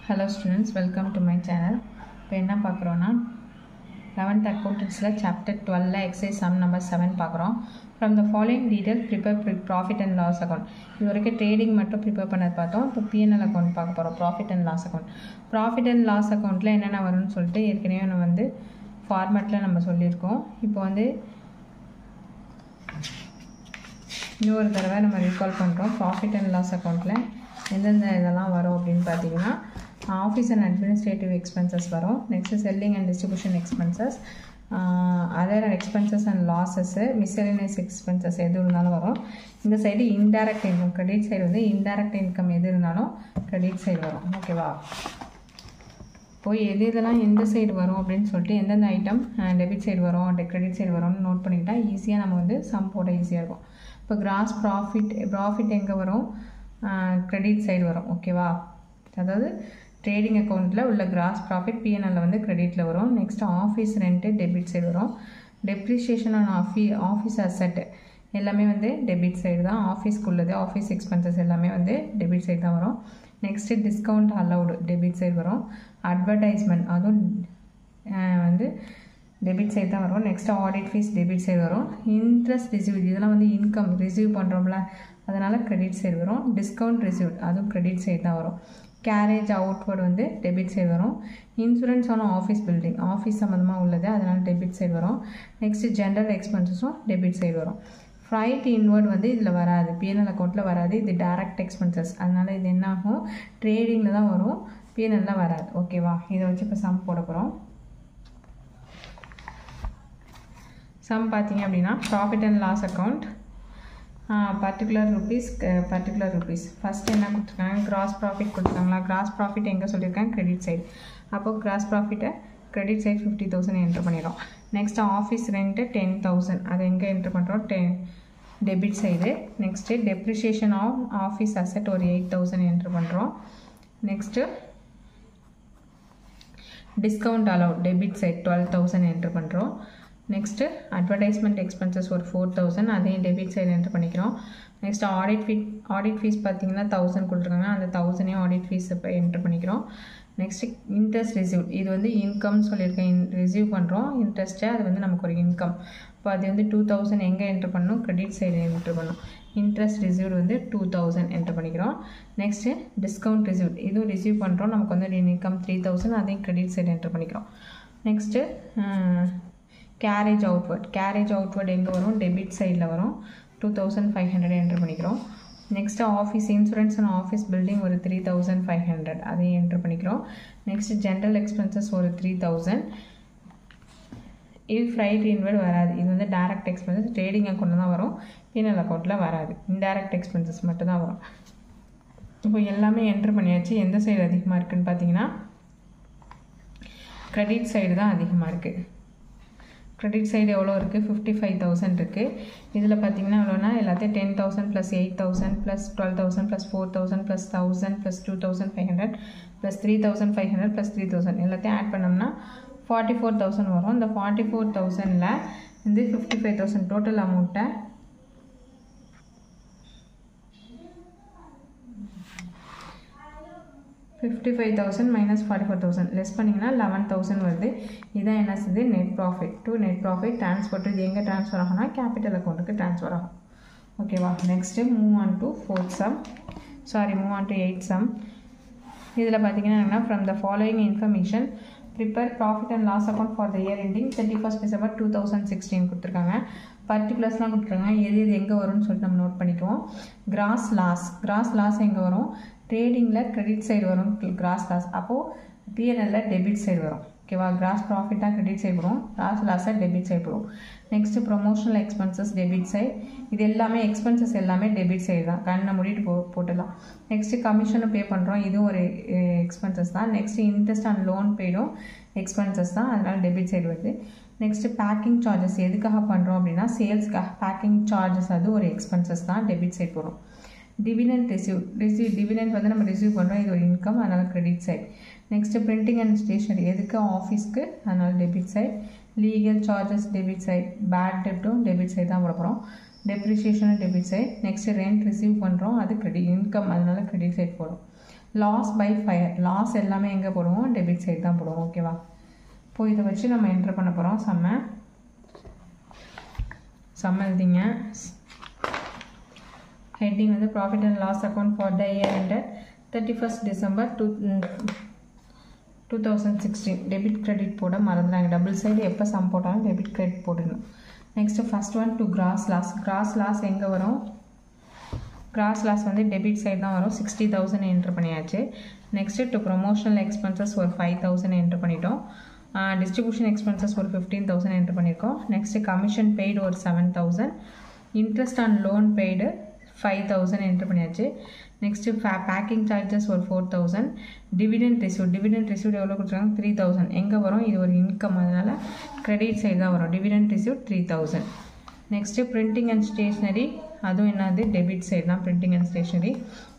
Hello students, welcome to my channel. இப்போ என்ன பார்க்குறோன்னா 11th accountancyல chapter 12ல exercise sum number 7 பார்க்குறோம். From the following details prepare profit and loss account. இது வரைக்கும் trading மட்டும் prepare பண்ணது பார்த்தோம். இப்போ P&L அக்கௌண்ட் பார்க்க போகிறோம். Profit and loss account. Profit and loss அக்கௌண்ட்டில் என்னென்ன வரும்னு சொல்லிட்டு ஏற்கனவே நம்ம வந்து ஃபார்மேட்டில் நம்ம சொல்லியிருக்கோம். இப்போ வந்து இன்னொரு தடவை நம்ம ரீகால் பண்ணுறோம். ப்ராஃபிட் அண்ட் லாஸ் அக்கௌண்ட்டில் எந்தெந்த இதெல்லாம் வரும் அப்படின்னு பார்த்தீங்கன்னா ஆஃபீஸ் அண்ட் அட்மினிஸ்ட்ரேட்டிவ் எக்ஸ்பென்சஸ் வரும். Next selling and distribution expenses, other expenses and losses, miscellaneous expenses எது இருந்தாலும் வரும். இந்த side indirect income, credit side வந்து இன்டைரக்ட் இன்கம் எது இருந்தாலும் கிரெடிட் சைடு வரும். ஓகேவா? போய் எது இதெல்லாம் எந்த சைடு வரும் அப்படின்னு சொல்லிட்டு எந்தெந்த ஐட்டம் டெபிட் சைடு வரும் கிரெடிட் சைடு வரும்னு நோட் பண்ணிக்கிட்டால் ஈஸியாக நம்ம வந்து சம் போட ஈஸியாக இருக்கும். இப்போ கிராஸ் ப்ராஃபிட் எங்கே வரும்? கிரெடிட் சைடு வரும். ஓகேவா? அதாவது ட்ரேடிங் அக்கௌண்ட்டில் உள்ள கிராஸ் ப்ராஃபிட் P&L வந்து கிரெடிட்டில் வரும். Next office rent debit side வரும். டெப்ரிஷியேஷன் ஆன் ஆஃபீஸ் அசெட் எல்லாமே வந்து டெபிட் சைடு தான். ஆஃபீஸ்க்கு உள்ளது ஆஃபீஸ் எக்ஸ்பென்சஸ் எல்லாமே வந்து டெபிட் சைடு தான் வரும். Next discount allowed debit side வரும். அட்வர்டைஸ்மெண்ட் அதுவும் வந்து டெபிட் சைடு தான் வரும். Next audit fees debit side வரும். இன்ட்ரெஸ்ட் ரிசீவ் இதெல்லாம் வந்து இன்கம் ரிசீவ் பண்ணுறோம்ல அதனால் கிரெடிட் சைடு வரும். டிஸ்கவுண்ட் ரிசீவ் அதுவும் கிரெடிட் சைடு தான் வரும். கேரேஜ் அவுட்வர்டு வந்து டெபிட் சைடு வரும். Insurance on office building office சம்மந்தமாக உள்ளது அதனால் டெபிட் சைடு வரும். நெக்ஸ்ட்டு ஜென்ரல் எக்ஸ்பென்சஸும் டெபிட் சைடு வரும். ஃப்ரைட் இன்வர்டு வந்து இதில் வராது, P&L அக்கௌண்ட்டில் வராது. இது டைரக்ட் எக்ஸ்பென்சஸ் அதனால் இது என்ன ஆகும்? ட்ரேடிங்கில் தான் வரும், P&L வராது. ஓகேவா? இதை வச்சு இப்போ சம் போட போகிறோம். சம் பார்த்தீங்க அப்படின்னா profit and loss account particular rupees first என்ன கொடுத்துருக்காங்க? கிராஸ் ப்ராஃபிட் கொடுத்துருக்காங்களா? கிராஸ் ப்ராஃபிட் எங்கே சொல்லியிருக்காங்க? Credit side. அப்போது கிராஸ் ப்ராஃபிட்டை கிரெடிட் சைடு 50,000 என்ட்ரு பண்ணிடும். நெக்ஸ்ட்டு ஆஃபீஸ் ரெண்ட்டு 10,000 அதை எங்கே என்ட்ரு பண்ணுறோம்? Debit side. Next depreciation of office asset ஒரு 8,000 என்ட்ரு பண்ணுறோம். Next discount allowed debit side 12,000 enter பண்ணுறோம். நெக்ஸ்ட்டு அட்வர்டைஸ்மெண்ட் எக்ஸ்பென்சஸ் ஒரு 4,000 அதையும் டெபிட் சைடு என்ட்ரு பண்ணிக்கிறோம். நெக்ஸ்ட்டு ஆடிட் ஃபீஸ் பார்த்தீங்கன்னா 1,000 கொடுத்துருக்காங்க, அந்த 1,000ஐயும் ஆடிட் ஃபீஸ் இப்போ என்ட்ரு பண்ணிக்கிறோம். நெக்ஸ்ட்டு இன்ட்ரெஸ்ட் ரிசீவ் இது வந்து இன்கம்னு சொல்லியிருக்கேன். ரிசீவ் பண்ணுறோம் இன்ட்ரெஸ்ட்டு, அது வந்து நமக்கு ஒரு இன்கம். இப்போ அது வந்து 2,000 எங்கே என்ட்ரு பண்ணணும்? கிரெடிட் சைடு என்ட்ரு பண்ணணும். இன்ட்ரெஸ்ட் ரிசீவ்டு வந்து 2,000 என்ட்ரு பண்ணிக்கிறோம். நெக்ஸ்ட்டு டிஸ்கவுண்ட் ரிசீவ்ட் இதுவும் ரிசீவ் பண்ணுறோம், நமக்கு வந்து இன்கம் 3,000 அதையும் கிரெடிட் சைடு என்ட்ரு பண்ணிக்கிறோம். நெக்ஸ்ட்டு கேரேஜ் அவுட்வர்ட் எங்கே வரும்? டெபிட் சைடில் வரும். 2,500 என்ட்ரு பண்ணிக்கிறோம். Next office insurance and office building ஒரு 3,500 அதையும் என்ட்ரு பண்ணிக்கிறோம். நெக்ஸ்ட்டு ஜென்ரல் எக்ஸ்பென்சஸ் ஒரு 3,000. இது ஃப்ரைட் இன்வர்டு வராது, இது வந்து டைரக்ட் எக்ஸ்பென்சஸ் ட்ரேடிங் அக்கௌண்ட்டில் தான் வரும், P&L அக்கௌண்ட்டில் வராது. இன்டைரக்ட் எக்ஸ்பென்சஸ் மட்டும் தான் வரும். இப்போ எல்லாமே என்ட்ரு பண்ணியாச்சு. எந்த சைடு அதிகமாக இருக்குதுன்னு பார்த்தீங்கன்னா கிரெடிட் சைடு தான் அதிகமாக இருக்குது. கிரெடிட் சைடு எவ்வளோ இருக்குது? 55,000 இருக்குது. இதில் பார்த்தீங்கன்னா எவ்வளோனா எல்லாத்தையும் 10,000 + 8,000 + 12,000 + 4,000 + 1,000 + 2,500 + 3,500 + 3,000 எல்லாத்தையும் ஆட் பண்ணோம்னா 44,000 வரும். இந்த 44,000ல் வந்து 55,000 டோட்டல் அமௌண்ட்டை -44,000 லெஸ் பண்ணிங்கன்னா 11,000 வருது. இதான் என்ன செய்யுது? Net profit. Net profit transfer to இது எங்கே ட்ரான்ஸ்ஃபர் ஆகும்னா கேபிட்டல் அக்கௌண்ட்டுக்கு ட்ரான்ஸ்ஃபர் ஆகும். ஓகேவா? Next move on to 8th sum. இதில் பார்த்தீங்கன்னா என்னென்னா from the following information prepare profit and loss account for the year ending 31st December 2016 கொடுத்துருக்காங்க. பர்டிகுலர்ஸ்லாம் கொடுத்துருக்காங்க. எது எங்கே வரும்னு சொல்லிட்டு நம்ம நோட் பண்ணிக்குவோம். கிராஸ் லாஸ் எங்கே வரும்? ட்ரேடிங்கில் கிரெடிட் சைடு வரும் கிராஸ் லாஸ். அப்போது P&L டெபிட் சைடு வரும். ஓகேவா? கிராஸ் ப்ராஃபிட்டாக கிரெடிட் சைடு வரும், கிராஸ் லாஸாக டெபிட் சைடு வரும். Next promotional expenses debit side. இது எல்லாமே எக்ஸ்பென்சஸ் எல்லாமே டெபிட் சைடு தான், கண்ணை மூடிட்டு போட்டுடலாம். நெக்ஸ்ட்டு கமிஷனும் பே பண்ணுறோம், இதுவும் ஒரு எக்ஸ்பென்சஸ் தான். நெக்ஸ்ட்டு இன்ட்ரெஸ்ட் ஆன் லோன் பெய்டும் எக்ஸ்பென்சஸ் தான், அதனால் டெபிட் சைடு வருது. நெக்ஸ்ட்டு பேக்கிங் சார்ஜஸ் எதுக்காக பண்ணுறோம் அப்படின்னா சேல்ஸ்க்காக பேக்கிங் சார்ஜஸ், அது ஒரு எக்ஸ்பென்சஸ் தான், டெபிட் சைடு வரும். டிவிடெண்ட் டிவிடெண்ட் வந்து நம்ம ரிசீவ் பண்ணுறோம், இது ஒரு இன்கம் அதனால் credit side. Next printing and stationery எதுக்கு? ஆஃபீஸ்க்கு, அதனால் debit side. Legal charges debit side. Bad டெப்ட்டும் டெபிட் சைடு தான் போட போகிறோம். டெப்ரிஷியேஷனும் debit side. Next rent receive பண்ணுறோம், அது இன்கம் அதனால் கிரெடிட் சைடு போடும். லாஸ் பை ஃபயர், லாஸ் எல்லாமே எங்கே போடுவோம், டெபிட் சைடு தான் போடுவோம். ஓகேவா? இப்போ இதை வச்சு நம்ம என்ட்ரு பண்ண போகிறோம். சம்ம எழுதிங்க. ஹெட்டிங் வந்து profit and loss account for the year ended 31st December 2016. Debit credit போட மறந்துடாங்க. டபுள் சைடு எப்போ சம் போட்டாலும் டெபிட் கிரெடிட் போடணும். Next first one to gross loss. Gross loss எங்கே வரும், கிராஸ் லாஸ் வந்து டெபிட் சைடு தான் வரும். 60,000 என்ட்ரு பண்ணியாச்சு. நெக்ஸ்ட்டு டு ப்ரொமோஷனல் எக்ஸ்பென்சஸ் ஒரு 5,000 என்ட்ரு பண்ணிட்டோம். டிஸ்ட்ரிபியூஷன் எக்ஸ்பென்சஸ் ஒரு 15,000 என்ட்ரு பண்ணியிருக்கோம். நெக்ஸ்ட்டு கமிஷன் பெய்டு ஒரு 7,000. Interest on loan paid 5,000 enter பண்ணியாச்சு. நெக்ஸ்ட்டு பேக்கிங் சார்ஜஸ் ஒரு 4,000. டிவிடெண்ட் ரிசீவ்ட் எவ்வளோ கொடுத்துருக்காங்க, 3,000. எங்கே வரும், இது ஒரு இன்கம், அதனால் கிரெடிட் சைடு தான் வரும். Dividend received 3,000. Next printing and stationery, அதுவும் என்னது டெபிட் சைடு தான், printing and stationery.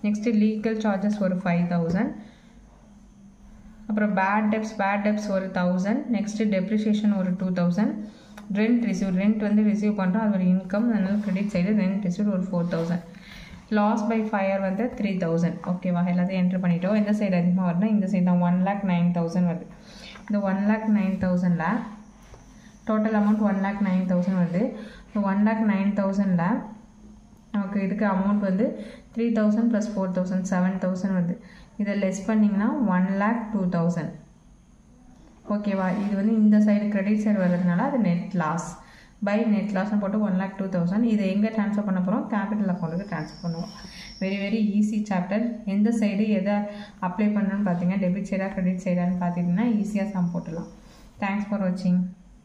Next legal charges ஒரு 5,000. அப்புறம் பேட் டெப்ஸ் ஒரு 1,000. நெக்ஸ்ட்டு டெப்ரிசியேஷன் ஒரு 2,000. ரெண்ட் வந்து ரிசீவ் பண்ணுறோம், அது ஒரு இன்கம், அதனால் கிரெடிட் சைடு ரெண்ட் ரிசீவ் ஒரு 4,000. லாஸ் பை ஃபயர் வந்து 3,000. ஓகேவா? எல்லாத்தையும் என்ட்ரு பண்ணிட்டோம். எந்த சைடு அதிகமாக வருதுன்னா இந்த சைடு தான். 1,09,000 வருது. இந்த 1,09,000 டோட்டல் அமௌண்ட் 1,09,000 வருது. இப்போ 1,09,000 நமக்கு இதுக்கு அமௌண்ட் வந்து 3,000 + 4,000 7,000 வருது. இதை லெஸ் பண்ணிங்கன்னா 1,02,000. ஓகேவா? இது வந்து இந்த சைடு கிரெடிட் சைடு வர்றதுனால அது நெட் லாஸ் பை நெட் லாஸ்னு போட்டு 1,02,000. இதை எங்கே ட்ரான்ஸ்ஃபர் பண்ண போகிறோம், கேபிட்டல் அக்கௌண்ட்டுக்கு ட்ரான்ஸ்ஃபர் பண்ணுவோம். Very easy chapter. எந்த சைடு எதை அப்ளை பண்ணணும்னு பார்த்தீங்கன்னா டெபிட் சைடா கிரெடிட் சைடான்னு பார்த்திங்கன்னா ஈஸியாக சம் போட்டுடலாம். தேங்க்ஸ் ஃபார் வாட்சிங்.